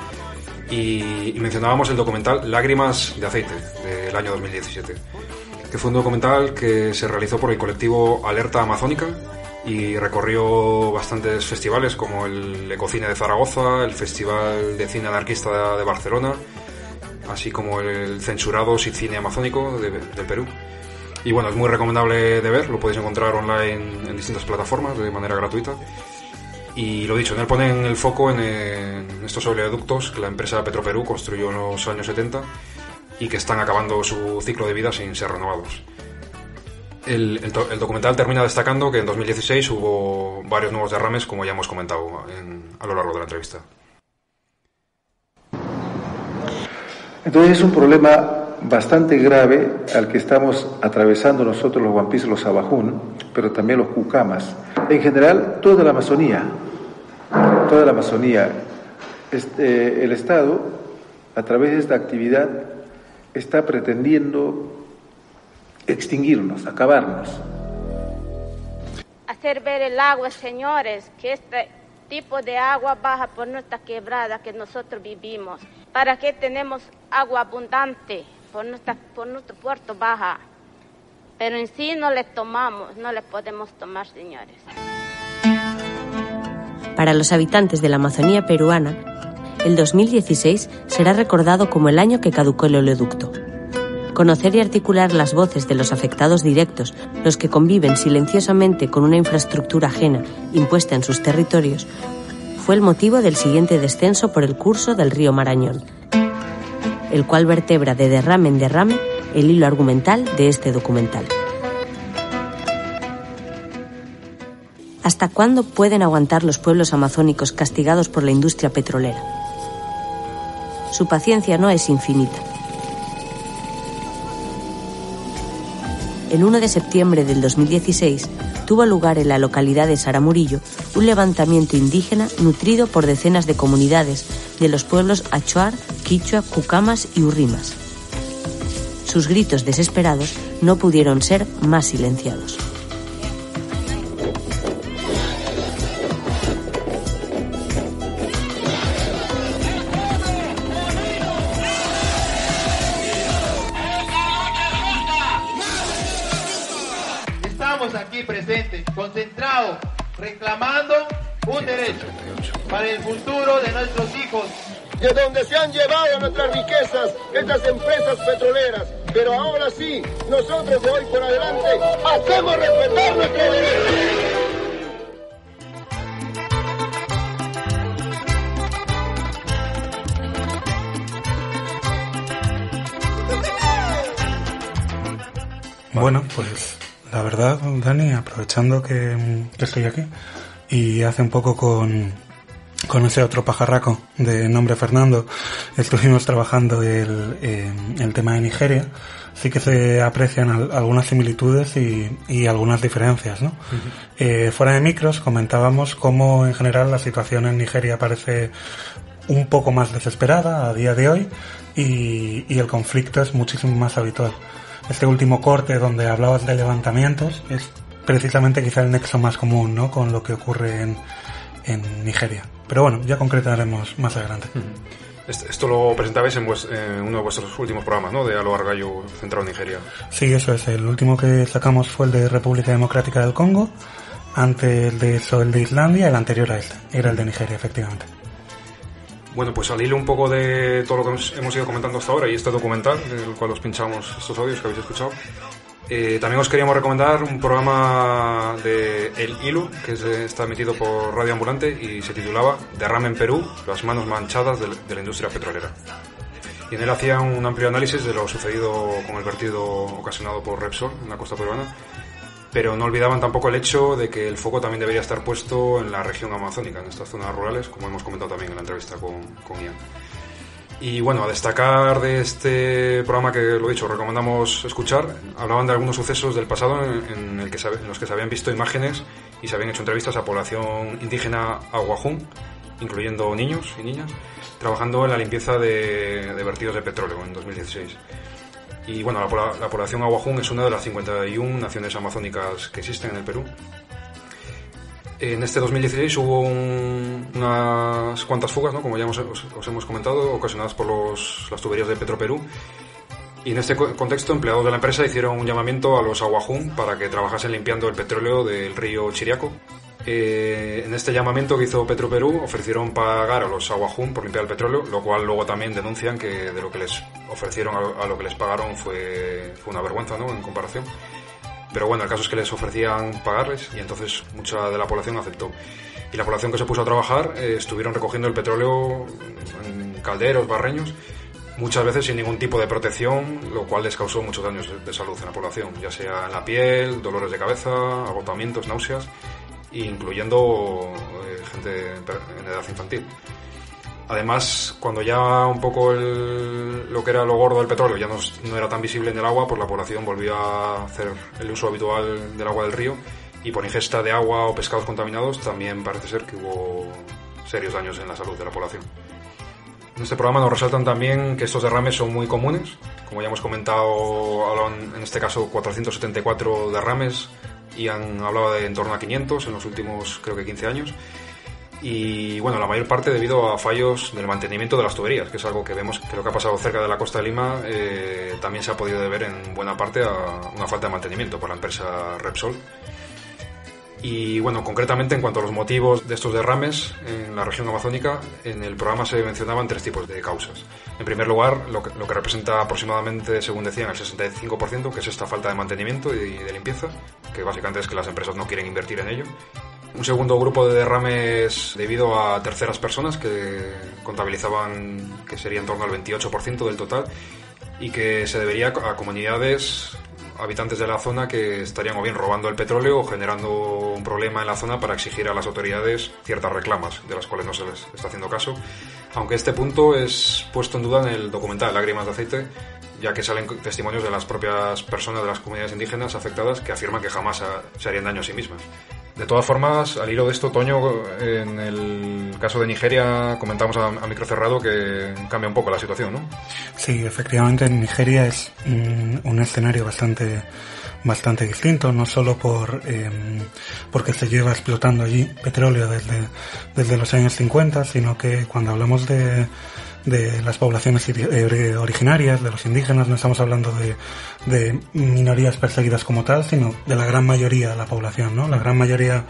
y mencionábamos el documental Lágrimas de Aceite, del año 2017, que fue un documental que se realizó por el colectivo Alerta Amazónica y recorrió bastantes festivales como el Ecocine de Zaragoza, el Festival de Cine Anarquista de Barcelona, así como el censurado Cine Amazónico del Perú. Y bueno, es muy recomendable de ver, lo podéis encontrar online en distintas plataformas de manera gratuita. Y lo dicho, en él ponen el foco en estos oleoductos que la empresa Petroperú construyó en los años 70 y que están acabando su ciclo de vida sin ser renovados. El documental termina destacando que en 2016 hubo varios nuevos derrames, como ya hemos comentado a lo largo de la entrevista. Entonces es un problema bastante grave al que estamos atravesando nosotros los Guampisos, los Abajún, pero también los Cucamas. En general, toda la Amazonía. El Estado, a través de esta actividad, está pretendiendo extinguirnos, acabarnos. Hacer ver el agua, señores, que este tipo de agua baja por nuestra quebrada que nosotros vivimos. ¿Para qué tenemos agua abundante? Por nuestro puerto baja. Pero en sí no le podemos tomar, señores. Para los habitantes de la Amazonía peruana, el 2016 será recordado como el año que caducó el oleoducto. Conocer y articular las voces de los afectados directos, los que conviven silenciosamente con una infraestructura ajena impuesta en sus territorios, fue el motivo del siguiente descenso por el curso del río Marañón, el cual vertebra de derrame en derrame el hilo argumental de este documental. ¿Hasta cuándo pueden aguantar los pueblos amazónicos castigados por la industria petrolera? Su paciencia no es infinita. El 1 de septiembre del 2016 tuvo lugar en la localidad de Saramurillo un levantamiento indígena nutrido por decenas de comunidades de los pueblos Achuar, Quichua, Cucamas y Urrimas. Sus gritos desesperados no pudieron ser más silenciados. Aquí presentes, concentrados, reclamando un derecho para el futuro de nuestros hijos. De donde se han llevado nuestras riquezas estas empresas petroleras, pero ahora sí, nosotros de hoy por adelante hacemos respetar nuestro derecho. Bueno, pues la verdad, Dani, aprovechando que estoy aquí y hace un poco con ese otro pajarraco de nombre Fernando, estuvimos trabajando el tema de Nigeria, sí que se aprecian algunas similitudes y algunas diferencias, ¿no? Uh-huh. Fuera de micros comentábamos cómo en general la situación en Nigeria parece un poco más desesperada a día de hoy y el conflicto es muchísimo más habitual. Este último corte donde hablabas de levantamientos es precisamente quizá el nexo más común, ¿no?, con lo que ocurre en Nigeria. Pero bueno, ya concretaremos más adelante. Esto lo presentabais en uno de vuestros últimos programas, ¿no?, de Alo Argallo, centrado en Nigeria. Sí, eso es. El último que sacamos fue el de República Democrática del Congo, antes de eso el de Islandia, el anterior a este era el de Nigeria, efectivamente. Bueno, pues al hilo un poco de todo lo que hemos ido comentando hasta ahora y este documental, del cual os pinchamos estos audios que habéis escuchado, también os queríamos recomendar un programa de El Hilo, que está emitido por Radio Ambulante y se titulaba Derrame en Perú, las manos manchadas de la industria petrolera. Y en él hacía un amplio análisis de lo sucedido con el vertido ocasionado por Repsol en la costa peruana, pero no olvidaban tampoco el hecho de que el foco también debería estar puesto en la región amazónica, en estas zonas rurales, como hemos comentado también en la entrevista con Ian. Y bueno, a destacar de este programa que, lo dicho, recomendamos escuchar, hablaban de algunos sucesos del pasado en los que se habían visto imágenes y se habían hecho entrevistas a población indígena aguajún incluyendo niños y niñas, trabajando en la limpieza de vertidos de petróleo en 2016. Y bueno, la población Aguajún es una de las 51 naciones amazónicas que existen en el Perú. En este 2016 hubo unas cuantas fugas, ¿no? Como ya os hemos comentado, ocasionadas por las tuberías de Petroperú. Y en este contexto, empleados de la empresa hicieron un llamamiento a los Aguajún para que trabajasen limpiando el petróleo del río Chiriaco. En este llamamiento que hizo Petroperú ofrecieron pagar a los Aguajún por limpiar el petróleo, lo cual luego también denuncian que de lo que les ofrecieron a lo que les pagaron fue una vergüenza, ¿no? En comparación. Pero bueno, el caso es que les ofrecían pagarles y entonces mucha de la población aceptó. Y la población que se puso a trabajar estuvieron recogiendo el petróleo en calderos, barreños, muchas veces sin ningún tipo de protección, lo cual les causó muchos daños de salud en la población, ya sea en la piel, dolores de cabeza, agotamientos, náuseas, incluyendo gente en edad infantil. Además, cuando ya un poco lo que era lo gordo del petróleo ya no era tan visible en el agua, pues la población volvió a hacer el uso habitual del agua del río, y por ingesta de agua o pescados contaminados también parece ser que hubo serios daños en la salud de la población. En este programa nos resaltan también que estos derrames son muy comunes. Como ya hemos comentado, hablan en este caso 474 derrames y han hablado de en torno a 500 en los últimos, creo que 15 años. Y bueno, la mayor parte debido a fallos del mantenimiento de las tuberías, que es algo que vemos que lo que ha pasado cerca de la costa de Lima también se ha podido deber en buena parte a una falta de mantenimiento por la empresa Repsol. Y bueno, concretamente en cuanto a los motivos de estos derrames en la región amazónica, en el programa se mencionaban 3 tipos de causas. En primer lugar, lo que representa aproximadamente, según decían, el 65%, que es esta falta de mantenimiento y de limpieza, que básicamente es que las empresas no quieren invertir en ello. Un segundo grupo de derrames debido a terceras personas que contabilizaban que sería en torno al 28% del total y que se debería a comunidades habitantes de la zona que estarían o bien robando el petróleo o generando un problema en la zona para exigir a las autoridades ciertas reclamas de las cuales no se les está haciendo caso, aunque este punto es puesto en duda en el documental Lágrimas de Aceite, ya que salen testimonios de las propias personas de las comunidades indígenas afectadas que afirman que jamás se harían daño a sí mismas. De todas formas, al hilo de esto, Toño, en el caso de Nigeria comentamos a micro cerrado que cambia un poco la situación, ¿no? Sí, efectivamente en Nigeria es un escenario bastante distinto, no solo porque se lleva explotando allí petróleo desde los años 50, sino que cuando hablamos de las poblaciones originarias, de los indígenas, no estamos hablando de minorías perseguidas como tal, sino de la gran mayoría de la población, ¿no? La gran mayoría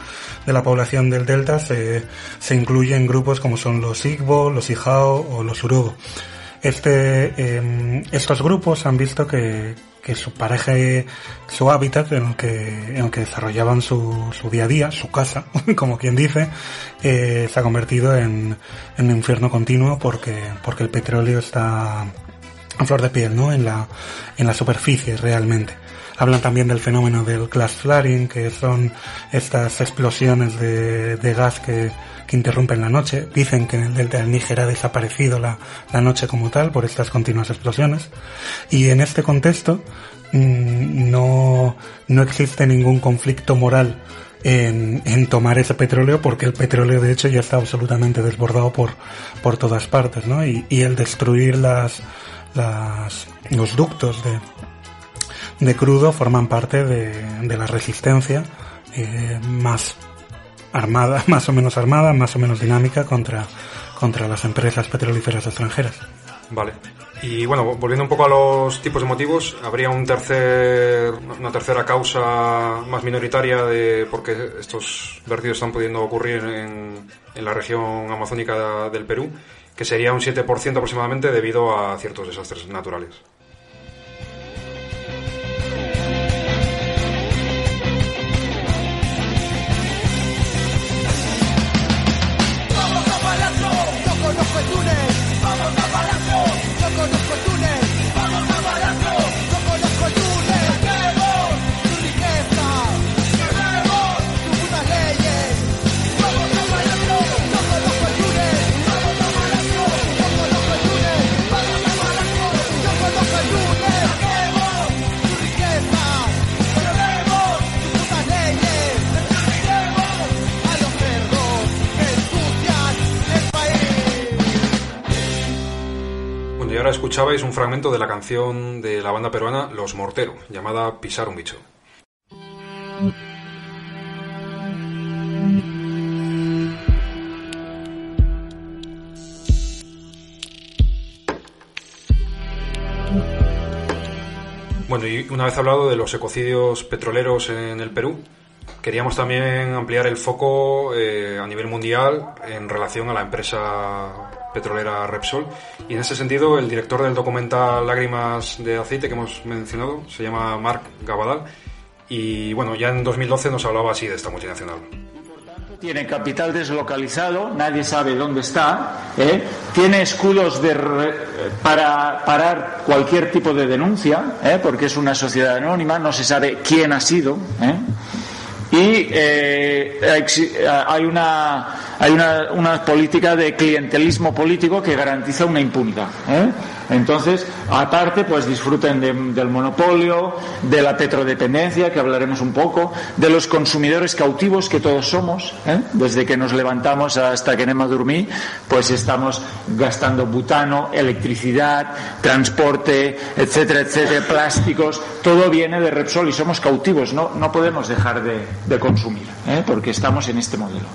de la población del delta se incluye en grupos como son los Igbo, los Ijao o los Urobo. Estos grupos han visto que su paraje, su hábitat en el que desarrollaban su día a día, su casa, como quien dice, se ha convertido en un infierno continuo porque el petróleo está a flor de piel, ¿no? En la superficie realmente. Hablan también del fenómeno del glass flaring, que son estas explosiones de gas que interrumpen la noche. Dicen que en el delta del Níger ha desaparecido la noche como tal por estas continuas explosiones. Y en este contexto no existe ningún conflicto moral en tomar ese petróleo, porque el petróleo de hecho ya está absolutamente desbordado por todas partes, ¿no? Y el destruir los ductos de crudo forman parte de la resistencia más o menos armada, más o menos dinámica contra las empresas petrolíferas extranjeras. Vale. Y bueno, volviendo un poco a los tipos de motivos, habría una tercera causa más minoritaria de por qué estos vertidos están pudiendo ocurrir en la región amazónica del Perú, que sería un 7% aproximadamente debido a ciertos desastres naturales. escuchabais un fragmento de la canción de la banda peruana Los Mortero, llamada Pisar un bicho. Bueno, y una vez hablado de los ecocidios petroleros en el Perú, queríamos también ampliar el foco a nivel mundial en relación a la empresa petrolera Repsol, y en ese sentido el director del documental Lágrimas de Aceite que hemos mencionado se llama Marc Gavadal, y bueno, ya en 2012 nos hablaba así de esta multinacional. Tiene capital deslocalizado, nadie sabe dónde está, tiene escudos para parar cualquier tipo de denuncia, porque es una sociedad anónima, no se sabe quién ha sido, y hay una política de clientelismo político que garantiza una impunidad. Entonces, aparte, pues disfruten del monopolio, de la petrodependencia, que hablaremos un poco, de los consumidores cautivos que todos somos, desde que nos levantamos hasta que anem a dormir, pues estamos gastando butano, electricidad, transporte, etcétera, etcétera, plásticos, todo viene de Repsol y somos cautivos, no podemos dejar de consumir, porque estamos en este modelo.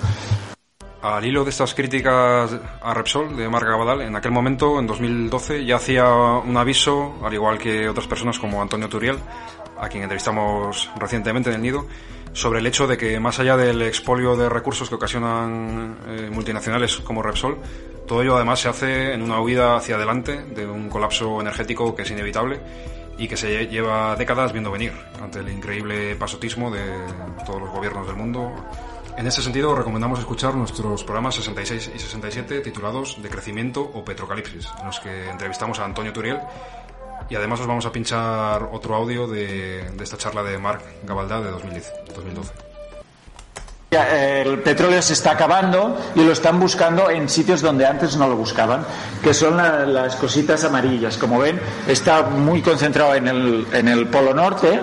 Al hilo de estas críticas a Repsol de Marc Gavadal, en aquel momento, en 2012, ya hacía un aviso, al igual que otras personas como Antonio Turiel, a quien entrevistamos recientemente en El Nido, sobre el hecho de que más allá del expolio de recursos que ocasionan multinacionales como Repsol, todo ello además se hace en una huida hacia adelante de un colapso energético que es inevitable y que se lleva décadas viendo venir ante el increíble pasotismo de todos los gobiernos del mundo. En ese sentido, recomendamos escuchar nuestros programas 66 y 67 titulados De Crecimiento o Petrocalipsis, en los que entrevistamos a Antonio Turiel, y además os vamos a pinchar otro audio de esta charla de Marc Gavadal de 2012. El petróleo se está acabando y lo están buscando en sitios donde antes no lo buscaban, que son las cositas amarillas. Como ven, está muy concentrado en el Polo Norte,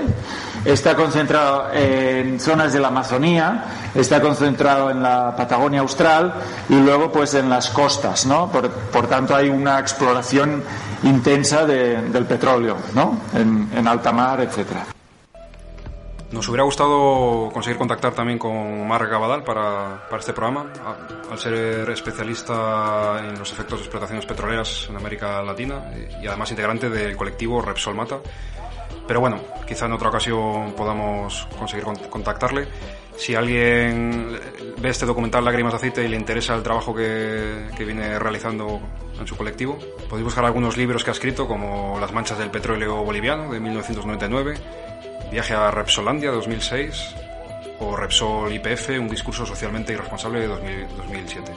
está concentrado en zonas de la Amazonía, está concentrado en la Patagonia Austral y luego pues en las costas, ¿no? Por tanto hay una exploración intensa del petróleo, ¿no? En alta mar, etcétera. Nos hubiera gustado conseguir contactar también con Marc Gavadal para este programa, al ser especialista en los efectos de explotaciones petroleras en América Latina y además integrante del colectivo Repsol Mata. Pero bueno, quizá en otra ocasión podamos conseguir contactarle. Si alguien ve este documental Lágrimas de Aceite y le interesa el trabajo que viene realizando en su colectivo, podéis buscar algunos libros que ha escrito, como Las manchas del petróleo boliviano, de 1999, Viaje a Repsolandia, de 2006, o Repsol YPF, un discurso socialmente irresponsable, de 2007.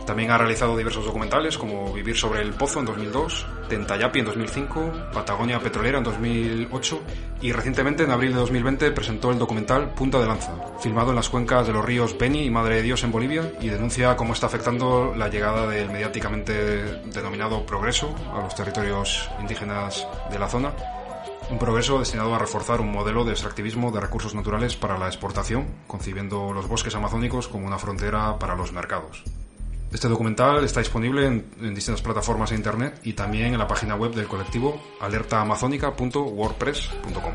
También ha realizado diversos documentales, como Vivir sobre el Pozo, en 2002, Tentayapi, en 2005, Patagonia Petrolera, en 2008, y recientemente, en abril de 2020, presentó el documental Punta de Lanza, filmado en las cuencas de los ríos Beni y Madre de Dios en Bolivia, y denuncia cómo está afectando la llegada del mediáticamente denominado progreso a los territorios indígenas de la zona. Un progreso destinado a reforzar un modelo de extractivismo de recursos naturales para la exportación, concibiendo los bosques amazónicos como una frontera para los mercados. Este documental está disponible en distintas plataformas de internet y también en la página web del colectivo alertaamazónica.wordpress.com.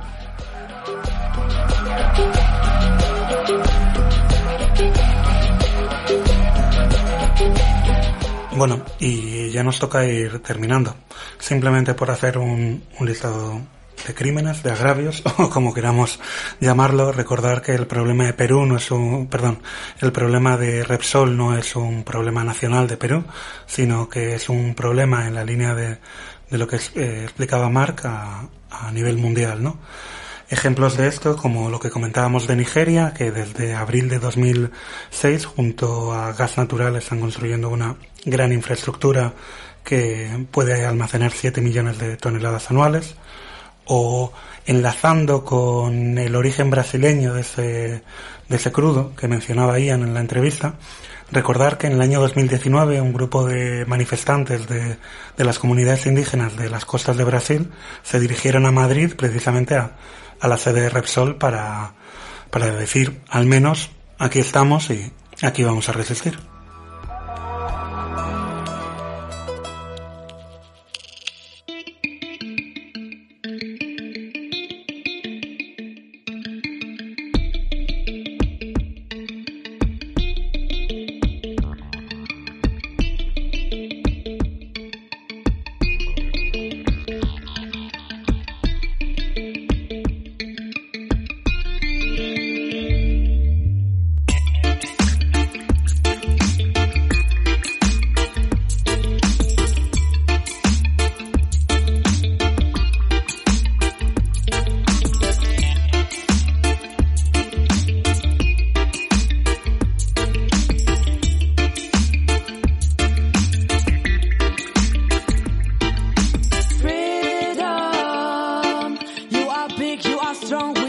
Bueno, y ya nos toca ir terminando. Simplemente por hacer un listado de crímenes, de agravios, o como queramos llamarlo, recordar que el problema de Perú no es el problema de Repsol no es un problema nacional de Perú, sino que es un problema en la línea de lo que explicaba Marc a nivel mundial, ¿no? Ejemplos de esto, como lo que comentábamos de Nigeria, que desde abril de 2006, junto a Gas Natural, están construyendo una gran infraestructura que puede almacenar 7 millones de toneladas anuales, o enlazando con el origen brasileño de ese crudo que mencionaba Ian en la entrevista, recordar que en el año 2019 un grupo de manifestantes de las comunidades indígenas de las costas de Brasil se dirigieron a Madrid, precisamente a la sede de Repsol, para decir, al menos aquí estamos y aquí vamos a resistir.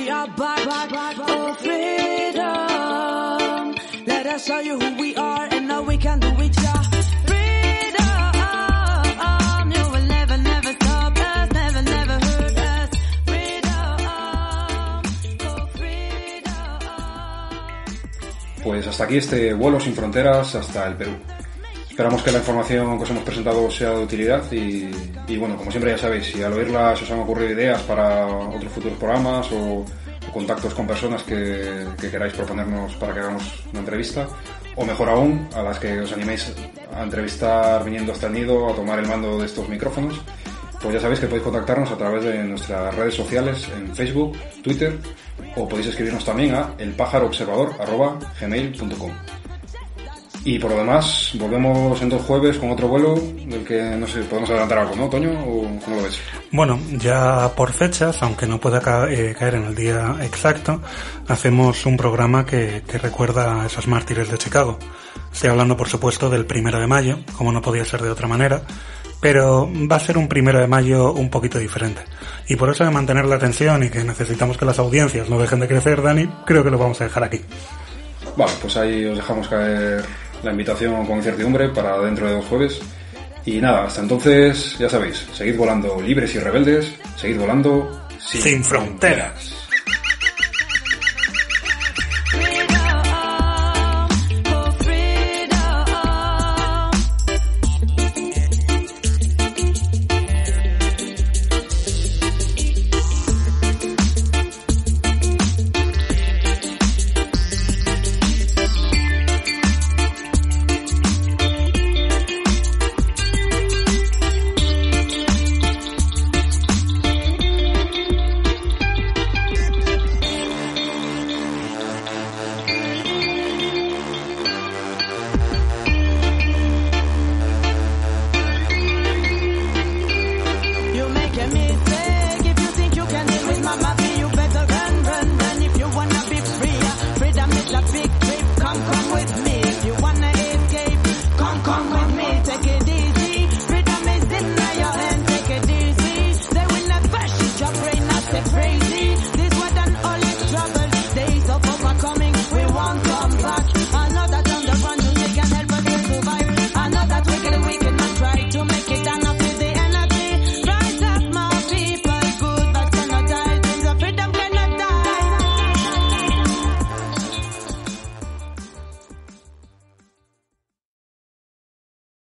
we are back for freedom. Let us show you who we are and now we can do it, yeah. Freedom, you will never, never stop us, never, never hurt us. Freedom, for freedom. Pues hasta aquí este vuelo sin fronteras hasta el Perú. Esperamos que la información que os hemos presentado sea de utilidad y bueno, como siempre ya sabéis, si al oírla os han ocurrido ideas para otros futuros programas o contactos con personas que queráis proponernos para que hagamos una entrevista, o mejor aún, a las que os animéis a entrevistar viniendo hasta el nido, a tomar el mando de estos micrófonos, pues ya sabéis que podéis contactarnos a través de nuestras redes sociales en Facebook, Twitter, o podéis escribirnos también a elpajaroobservador@gmail.com. Y por lo demás, volvemos en 2 jueves con otro vuelo del que no sé, podemos adelantar algo, ¿no, Toño? ¿O cómo lo ves? Bueno, ya por fechas, aunque no pueda caer en el día exacto, hacemos un programa que recuerda a esos mártires de Chicago. Estoy hablando, por supuesto, del 1 de mayo, como no podía ser de otra manera, pero va a ser un 1 de mayo un poquito diferente. Y por eso de mantener la atención y que necesitamos que las audiencias no dejen de crecer, Dani, creo que lo vamos a dejar aquí. Vale, pues ahí os dejamos caer la invitación con incertidumbre para dentro de 2 jueves. Y nada, hasta entonces, ya sabéis, seguid volando libres y rebeldes, seguid volando sin fronteras. Crazy, this was an all trouble, days of overcoming, we won't come back.